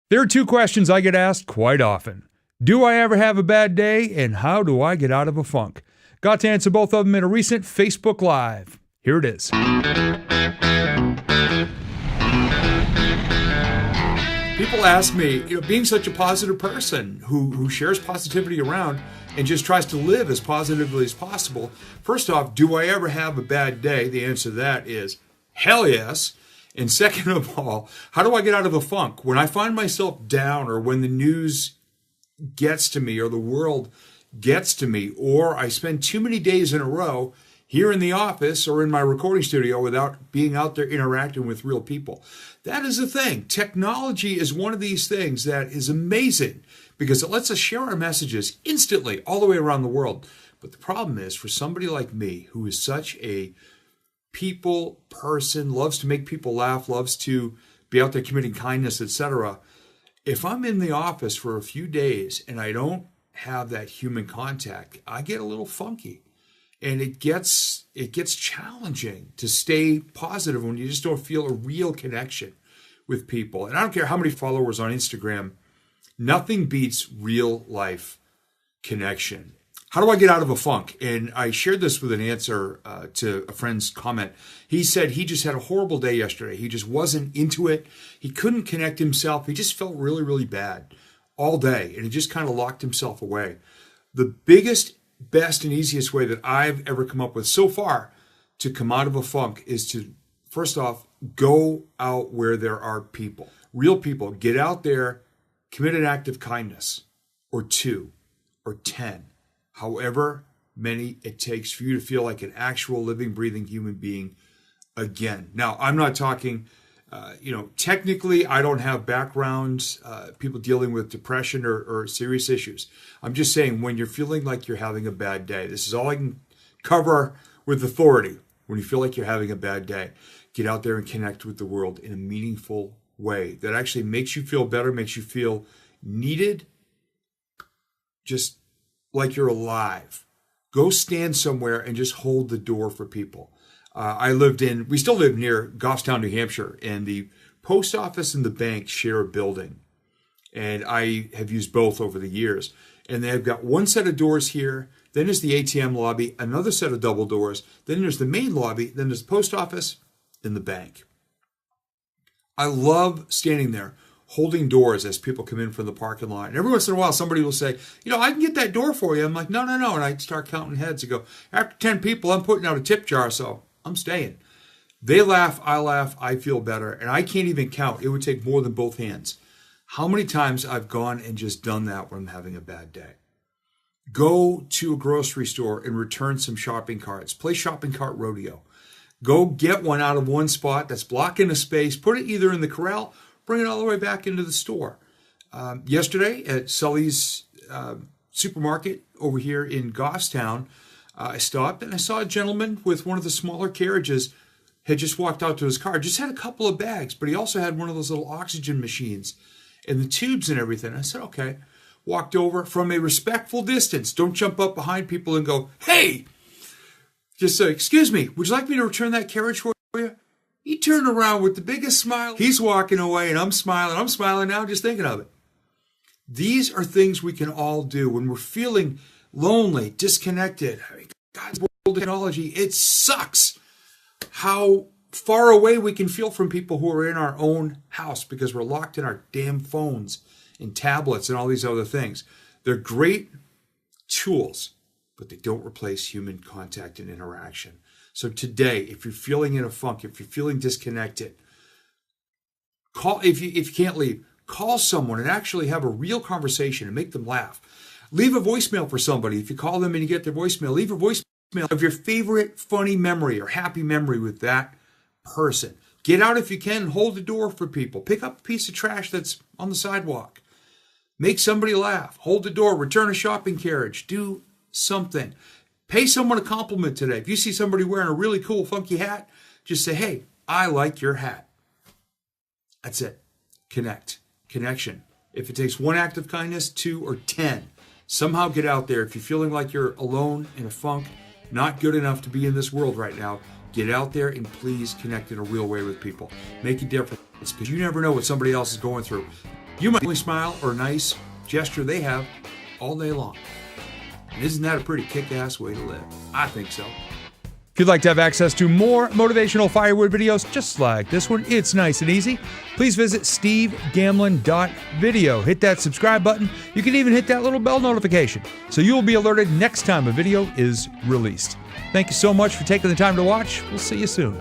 There are two questions I get asked quite often. Do I ever have a bad day, and how do I get out of a funk? Got to answer both of them in a recent Facebook Live. Here it is. People ask me, being such a positive person who shares positivity around and just tries to live as positively as possible, first off, do I ever have a bad day? The answer to that is hell yes. And second of all, how do I get out of a funk? When I find myself down, or when the news gets to me, or the world gets to me, or I spend too many days in a row here in the office or in my recording studio without being out there interacting with real people. That is the thing. Technology is one of these things that is amazing because it lets us share our messages instantly all the way around the world. But the problem is, for somebody like me, who is such a people person, loves to make people laugh, loves to be out there committing kindness, etc. If I'm in the office for a few days and I don't have that human contact, I get a little funky. And it gets challenging to stay positive when you just don't feel a real connection with people. And I don't care how many followers on Instagram, nothing beats real life connection. How do I get out of a funk? And I shared this with an answer to a friend's comment. He said he just had a horrible day yesterday. He just wasn't into it. He couldn't connect himself. He just felt really, really bad all day. And he just kind of locked himself away. The biggest, best, and easiest way that I've ever come up with so far to come out of a funk is to, first off, go out where there are people. Real people. Get out there, commit an act of kindness, or 2, or 10. However many it takes for you to feel like an actual living, breathing human being again. Now, I'm not talking, technically I don't have backgrounds, people dealing with depression or serious issues. I'm just saying, when you're feeling like you're having a bad day, this is all I can cover with authority. When you feel like you're having a bad day, get out there and connect with the world in a meaningful way that actually makes you feel better, makes you feel needed, just like you're alive. Go stand somewhere and just hold the door for people. We still live near Goffstown, New Hampshire, and the post office and the bank share a building. And I have used both over the years. And they've got one set of doors here, then there's the ATM lobby, another set of double doors, then there's the main lobby, then there's the post office, and the bank. I love standing there, holding doors as people come in from the parking lot. And every once in a while, somebody will say, I can get that door for you. I'm like, no. And I start counting heads and go, after 10 people, I'm putting out a tip jar, so I'm staying. They laugh, I feel better. And I can't even count. It would take more than both hands. How many times I've gone and just done that when I'm having a bad day. Go to a grocery store and return some shopping carts. Play shopping cart rodeo. Go get one out of one spot that's blocking a space. Put it either in the corral, bring it all the way back into the store. Yesterday at Sully's supermarket over here in Goffstown, I stopped and I saw a gentleman with one of the smaller carriages had just walked out to his car. Just had a couple of bags, but he also had one of those little oxygen machines and the tubes and everything. I said, okay. Walked over from a respectful distance. Don't jump up behind people and go, hey! Just say, excuse me, would you like me to return that carriage for you? He turned around with the biggest smile. He's walking away and I'm smiling. I'm smiling now just thinking of it. These are things we can all do when we're feeling lonely, disconnected. God's world of technology, it sucks how far away we can feel from people who are in our own house because we're locked in our damn phones and tablets and all these other things. They're great tools, but they don't replace human contact and interaction. So today, if you're feeling in a funk, if you're feeling disconnected, if you can't leave, call someone and actually have a real conversation and make them laugh. Leave a voicemail for somebody. If you call them and you get their voicemail, leave a voicemail of your favorite funny memory or happy memory with that person. Get out if you can and hold the door for people. Pick up a piece of trash that's on the sidewalk. Make somebody laugh. Hold the door. Return a shopping carriage. Do something. Pay someone a compliment today. If you see somebody wearing a really cool, funky hat, just say, hey, I like your hat. That's it. Connection. If it takes one act of kindness, 2 or 10, somehow get out there. If you're feeling like you're alone in a funk, not good enough to be in this world right now, get out there and please connect in a real way with people. Make a difference because you never know what somebody else is going through. You might only smile or nice gesture they have all day long. And isn't that a pretty kick-ass way to live? I think so. If you'd like to have access to more motivational firewood videos just like this one, it's nice and easy. Please visit stevegamlin.video. Hit that subscribe button. You can even hit that little bell notification so you'll be alerted next time a video is released. Thank you so much for taking the time to watch. We'll see you soon.